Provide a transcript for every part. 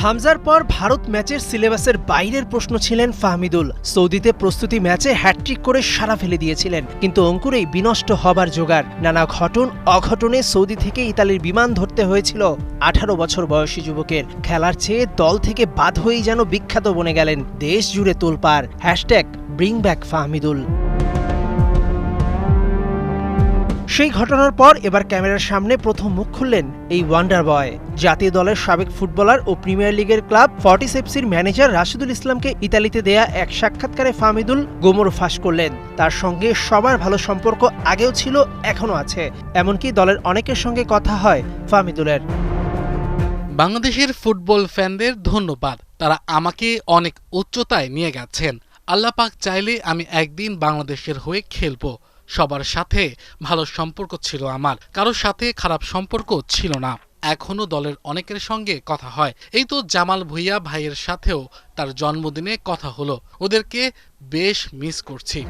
হামজার পর ভারত ম্যাচের সিলেবাসের বাইরের প্রশ্ন ছিলেন ফাহমিদুল। সৌদিতে প্রস্তুতি ম্যাচে হ্যাটট্রিক করে সারা ফেলে দিয়েছিলেন, কিন্তু অঙ্কুরেই বিনষ্ট হবার জোগাড়। নানা ঘটন অঘটনে সৌদি থেকে ইতালির বিমান ধরতে হয়েছিল 18 বছর বয়সী যুবকের। খেলার চেয়ে দল থেকে বাদ হয়েই যেন বিখ্যাত বনে গেলেন। দেশ জুড়ে তোলপাড়, #ব্রিং ব্যাক ফাহমিদুল। সেই ঘটনার পর এবার ক্যামেরার সামনে প্রথম মুখ খুললেন এই ওয়ান্ডার বয়। জাতীয় দলের সাবেক ফুটবলার ও প্রিমিয়ার লিগের ক্লাব ফর্টিসেপসির ম্যানেজার রাশিদুল ইসলামকে ইতালিতে দেয়া এক সাক্ষাৎকারে ফাহমিদুল গোমর ফাঁস করলেন। তার সঙ্গে সবার ভালো সম্পর্ক আগেও ছিল, এখনো আছে। এমনকি দলের অনেকের সঙ্গে কথা হয় ফাহমিদুলের। বাংলাদেশের ফুটবল ফ্যানদের ধন্যবাদ, তারা আমাকে অনেক উচ্চতায় নিয়ে গেছেন। আল্লাহ পাক চাইলে আমি একদিন বাংলাদেশের হয়ে খেলবো। সবার সাথে ভালো সম্পর্ক ছিল আমার, কারোর সাথে খারাপ সম্পর্ক ছিল না। এখনো দলের অনেকের সঙ্গে কথা হয়। এই তো জামাল ভুঁইয়া ভাইয়ের সাথেও তার জন্মদিনে কথা হলো। ওদেরকে বেশ মিস করছি।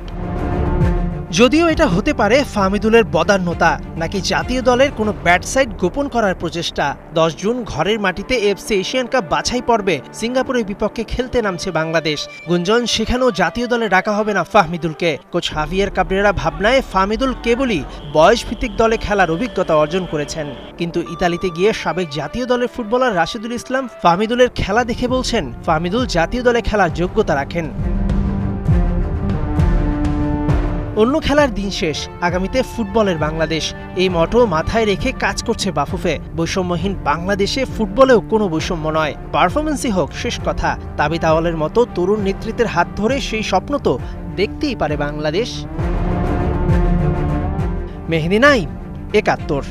যদিও এটা হতে পারে ফাহমিদুলের বদান্যতা, নাকি জাতীয় দলের কোনো ব্যাড সাইড গোপন করার প্রচেষ্টা। 10 জুন ঘরের মাটিতে এফসি এশিয়ান কাপ বাছাই পর্বে সিঙ্গাপুরের বিপক্ষে খেলতে নামছে বাংলাদেশ। গুঞ্জন সেখানেও জাতীয় দলে ডাকা হবে না ফাহমিদুলকে। কোচ হাভিয়ার কাবরেরা ভাবনায় ফাহমিদুল কেবলই বয়সভিত্তিক দলে খেলার অভিজ্ঞতা অর্জন করেছেন। কিন্তু ইতালিতে গিয়ে সাবেক জাতীয় দলের ফুটবলার রাশিদুল ইসলাম ফাহমিদুলের খেলা দেখে বলছেন, ফাহমিদুল জাতীয় দলে খেলার যোগ্যতা রাখেন। অন্য খেলার দিন শেষ, আগামীতে ফুটবলের বাংলাদেশ, এই মটো মাথায় রেখে কাজ করছে বাফুফে। বৈষম্যহীন বাংলাদেশে ফুটবলেও কোনো বৈষম্য নয়, পারফরমেন্সই হোক শেষ কথা। তাবিত আওয়ালের মতো তরুণ নেতৃত্বের হাত ধরে সেই স্বপ্ন তো দেখতেই পারে বাংলাদেশ। মেহেদী নাইম, ৭১।